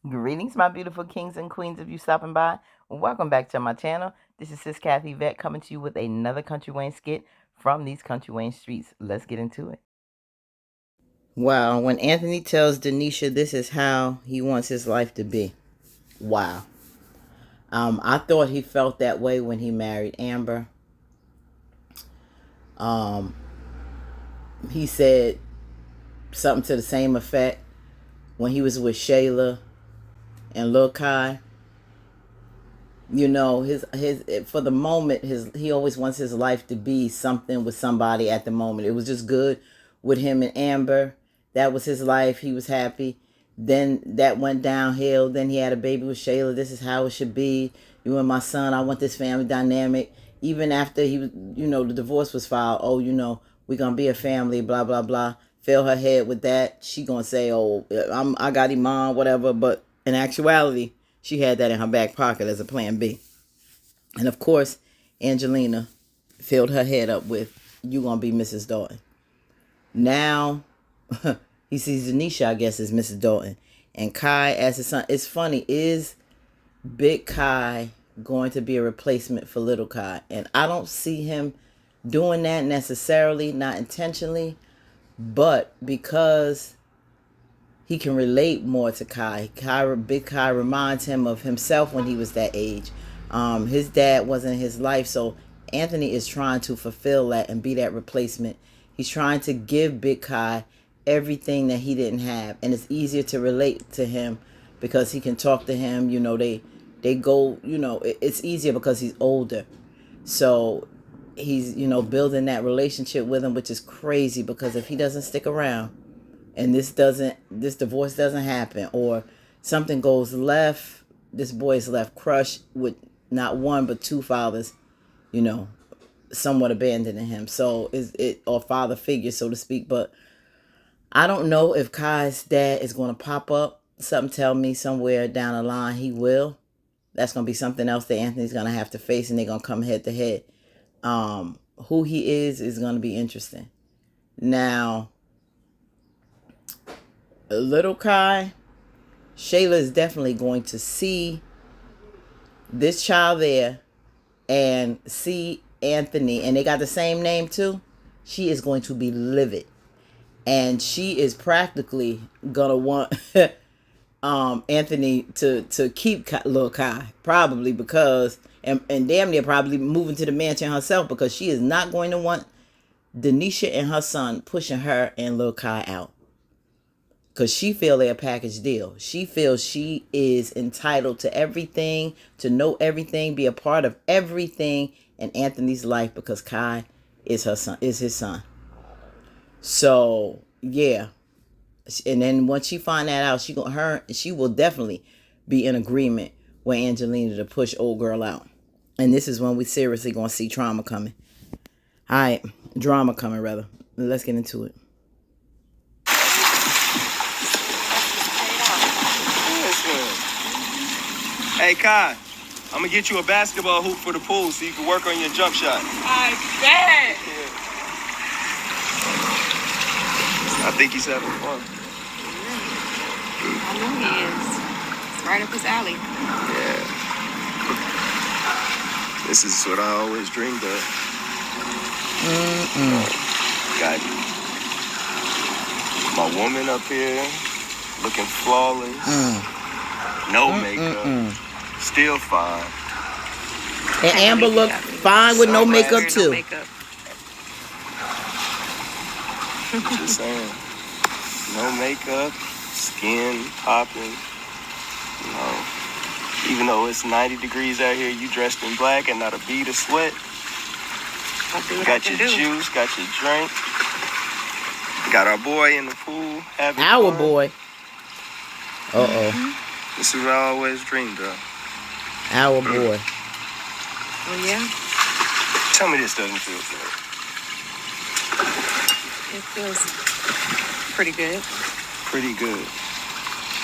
Greetings, my beautiful kings and queens of you stopping by. Welcome back to my channel. This is Sis Kathy Vet coming to you with another Country Wayne skit from these Country Wayne streets. Let's get into it. Wow, when Anthony tells Denisha this is how he wants his life to be. Wow. I thought he felt that way when he married Amber. He said something to the same effect when he was with Shayla and Lil Kai. You know, his for the moment, he always wants his life to be something with somebody at the moment. It was just good with him and Amber. That was his life. He was happy. Then that went downhill. Then he had a baby with Shayla. This is how it should be. You and my son. I want this family dynamic. Even after he was, the divorce was filed. Oh, we're gonna be a family. Blah blah blah. Fill her head with that. She gonna say, oh, I got him on, whatever. But in actuality, she had that in her back pocket as a plan B. And of course, Angelina filled her head up with, you gonna be Mrs. Dalton. Now, he sees Denisha, I guess, as Mrs. Dalton. And Kai as his son. It's funny, is Big Kai going to be a replacement for Little Kai? And I don't see him doing that necessarily, not intentionally, but because he can relate more to Kai. Big Kai reminds him of himself when he was that age. His dad wasn't in his life, so Anthony is trying to fulfill that and be that replacement. He's trying to give Big Kai everything that he didn't have, and it's easier to relate to him because he can talk to him. They go. It's easier because he's older, so he's building that relationship with him, which is crazy because if he doesn't stick around and this divorce doesn't happen, or something goes left, this boy is left crushed with not one but two fathers, somewhat abandoning him. So or father figure, so to speak. But I don't know if Kai's dad is going to pop up. Something tell me somewhere down the line he will. That's going to be something else that Anthony's going to have to face, and they're going to come head to head. Who he is going to be interesting. Now, Little Kai, Shayla is definitely going to see this child there and see Anthony, and they got the same name too. She is going to be livid, and she is practically gonna want Anthony to keep Little Kai, probably because and damn near probably moving to the mansion herself, because she is not going to want Denisha and her son pushing her and Little Kai out. Because she feels they're a package deal. She feels she is entitled to everything, to know everything, be a part of everything in Anthony's life because Kai is his son. So yeah, and then once she find that out, she will definitely be in agreement with Angelina to push old girl out. And this is when we seriously gonna see drama coming. All right, drama coming rather. Let's get into it. Hey, Kai, I'm gonna get you a basketball hoop for the pool so you can work on your jump shot. I bet. Yeah. I think he's having fun. I know he is. It's right up his alley. Yeah. This is what I always dreamed of. Got my woman up here looking flawless. No makeup. Still fine. And Amber looked fine with no makeup too. No makeup. Just saying. No makeup, skin popping. Even though it's 90 degrees out here, you dressed in black and not a bead of sweat. Got your juice, got your drink. Got our boy in the pool having Our fun. boy. Uh-oh. This is what I always dreamed of. Our boy. Oh, yeah? Tell me this doesn't feel good. It feels pretty good. Pretty good.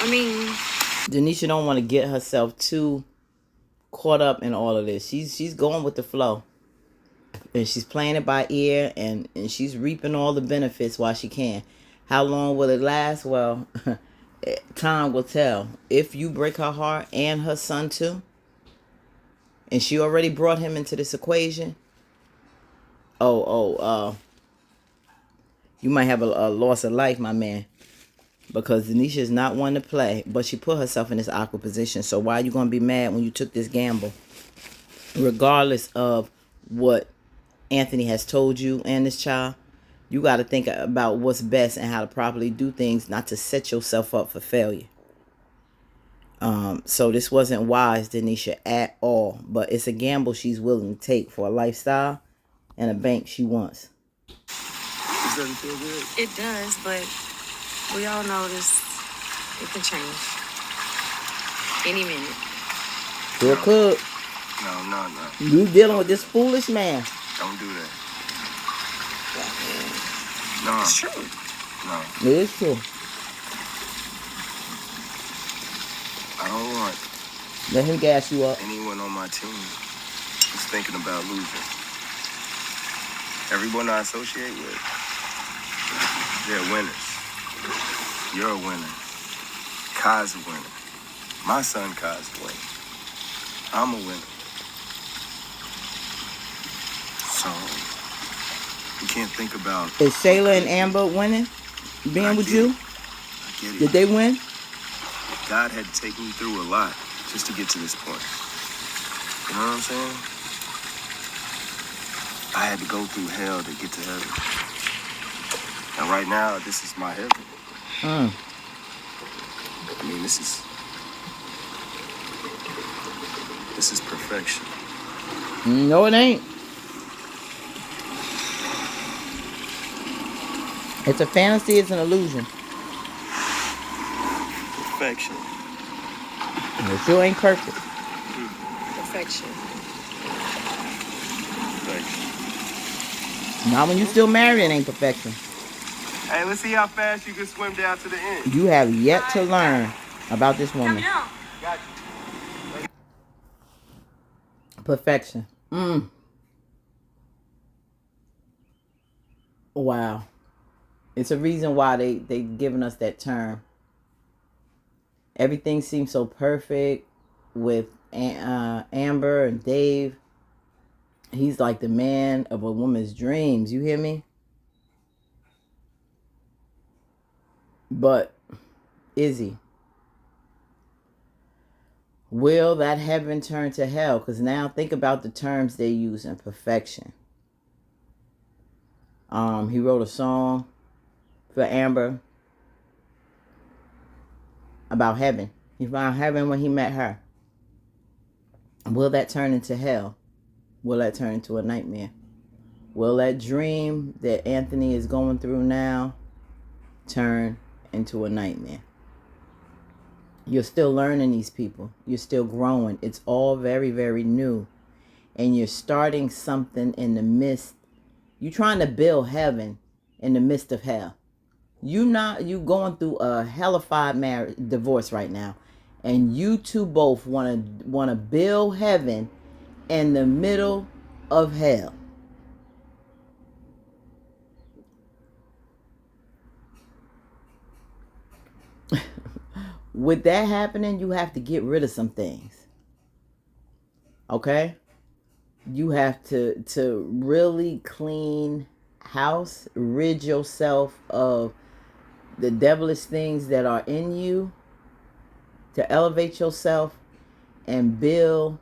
I mean, Denisha don't want to get herself too caught up in all of this. She's going with the flow. And she's playing it by ear, and she's reaping all the benefits while she can. How long will it last? Well, Time will tell. If you break her heart and her son too, and she already brought him into this equation, you might have a loss of life, my man. Because Denisha is not one to play, but she put herself in this awkward position. So why are you going to be mad when you took this gamble? Regardless of what Anthony has told you and this child, you got to think about what's best and how to properly do things, not to set yourself up for failure. So this wasn't wise, Denisha, at all. But it's a gamble she's willing to take for a lifestyle and a bank she wants. This doesn't feel good. It does, but we all know this. It can change any minute. Sure could. No. You dealing with this foolish man. Don't do that. No. It's true. No. It is true. I don't want Let him gas you up. anyone on my team who's thinking about losing. Everyone I associate with, they're winners. You're a winner. Kai's a winner. My son Kai's a winner. I'm a winner. So, you can't think about... Is Shayla and Amber winning? Being with you? I get it. Did they win? God had to take me through a lot just to get to this point. You know what I'm saying? I had to go through hell to get to heaven. And right now, this is my heaven. I mean, this is perfection. No, it ain't. It's a fantasy, it's an illusion. Perfection. It sure ain't perfect. Perfection. Perfection. Not when you still married, it ain't perfection. Hey, let's see how fast you can swim down to the end. You have yet to learn about this woman. Got you. Perfection. Wow. It's a reason why they giving us that term. Everything seems so perfect with Amber and Dave. He's like the man of a woman's dreams. You hear me? But is he? Will that heaven turn to hell? Because now think about the terms they use in perfection. He wrote a song for Amber about heaven. He found heaven when he met her. Will that turn into hell? Will that turn into a nightmare? Will that dream that Anthony is going through now turn into a nightmare? You're still learning these people. You're still growing. It's all very, very new. And you're starting something in the midst. You're trying to build heaven in the midst of hell. You going through a hellified divorce right now. And you two both want to build heaven in the middle of hell. With that happening, you have to get rid of some things. Okay? You have to really clean house, rid yourself of the devilish things that are in you, to elevate yourself and build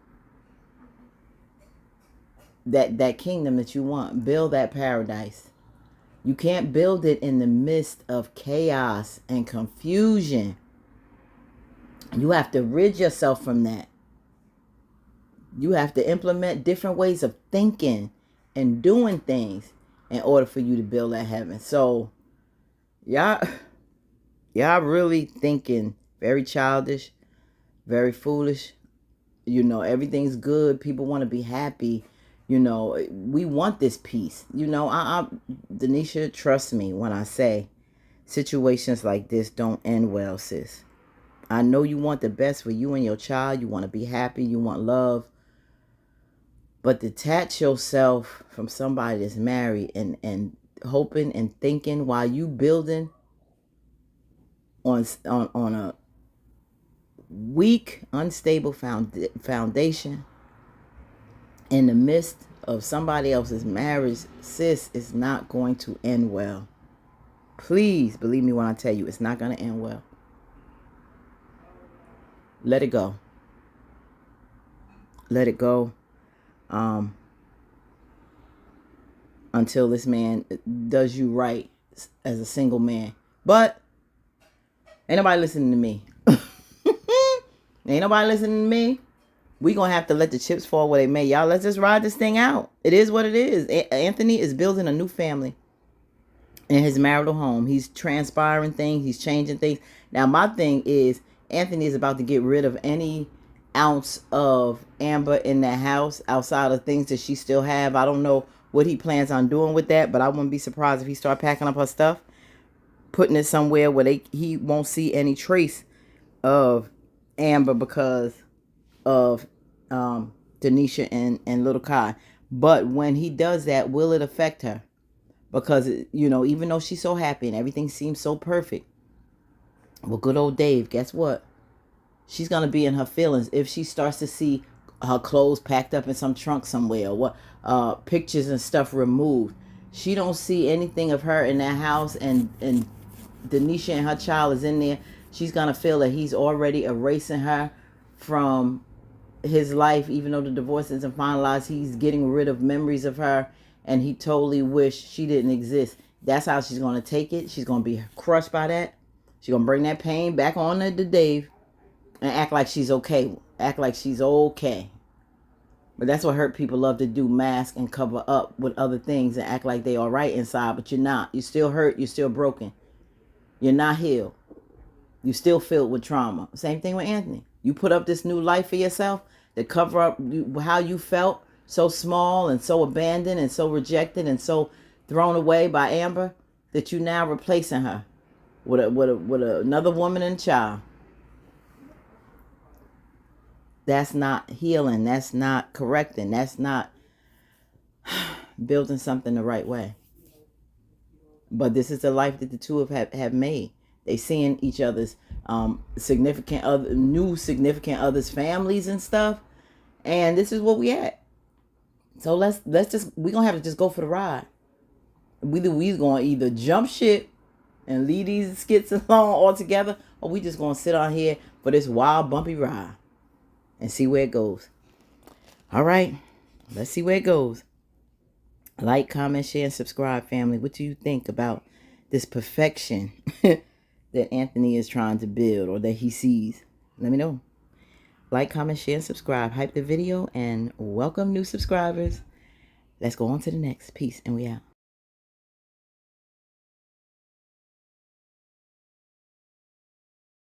that kingdom that you want. Build that paradise. You can't build it in the midst of chaos and confusion. You have to rid yourself from that. You have to implement different ways of thinking and doing things in order for you to build that heaven. So, y'all really thinking very childish, very foolish. You know, everything's good. People want to be happy. You know, we want this peace. You know, Denisha, trust me when I say situations like this don't end well, sis. I know you want the best for you and your child. You want to be happy. You want love. But detach yourself from somebody that's married and hoping and thinking while you building on a weak, unstable foundation in the midst of somebody else's marriage, sis, it's not going to end well. Please believe me when I tell you, it's not going to end well. Let it go. Let it go. Until this man does you right as a single man. But ain't nobody listening to me. Ain't nobody listening to me. We gonna have to let the chips fall where they may. Y'all, let's just ride this thing out. It is what it is. Anthony is building a new family in his marital home. He's transpiring things. He's changing things. Now, my thing is, Anthony is about to get rid of any ounce of Amber in that house outside of things that she still have. I don't know what he plans on doing with that, but I wouldn't be surprised if he start packing up her stuff, putting it somewhere where he won't see any trace of Amber because of Denisha and Little Kai. But when he does that, will it affect her? Because, even though she's so happy and everything seems so perfect, well, good old Dave, guess what? She's going to be in her feelings if she starts to see her clothes packed up in some trunk somewhere, or what pictures and stuff removed. She don't see anything of her in that house, and Denisha and her child is in there. She's going to feel that he's already erasing her from his life. Even though the divorce isn't finalized, he's getting rid of memories of her, and he totally wished she didn't exist. That's how she's going to take it. She's going to be crushed by that. She's going to bring that pain back on to Dave and act like she's okay. Act like she's okay. But that's what hurt people love to do, mask and cover up with other things and act like they all right inside, but you're not. You're still hurt. You're still broken. You're not healed. You're still filled with trauma. Same thing with Anthony. You put up this new life for yourself to cover up how you felt, so small and so abandoned and so rejected and so thrown away by Amber, that you now replacing her with another woman and child. That's not healing. That's not correcting. That's not building something the right way. But this is the life that the two have made. They seeing each other's new significant others' families and stuff, and this is what we at. So we're gonna have to just go for the ride. We're gonna either jump ship and leave these skits alone altogether, or we just gonna sit on here for this wild bumpy ride and see where it goes. All right, let's see where it goes. Like, comment, share, and subscribe, family. What do you think about this perfection that Anthony is trying to build, or that he sees? Let me know. Like, comment, share, and subscribe. Hype the video and welcome new subscribers. Let's go on to the next. Peace, and we out.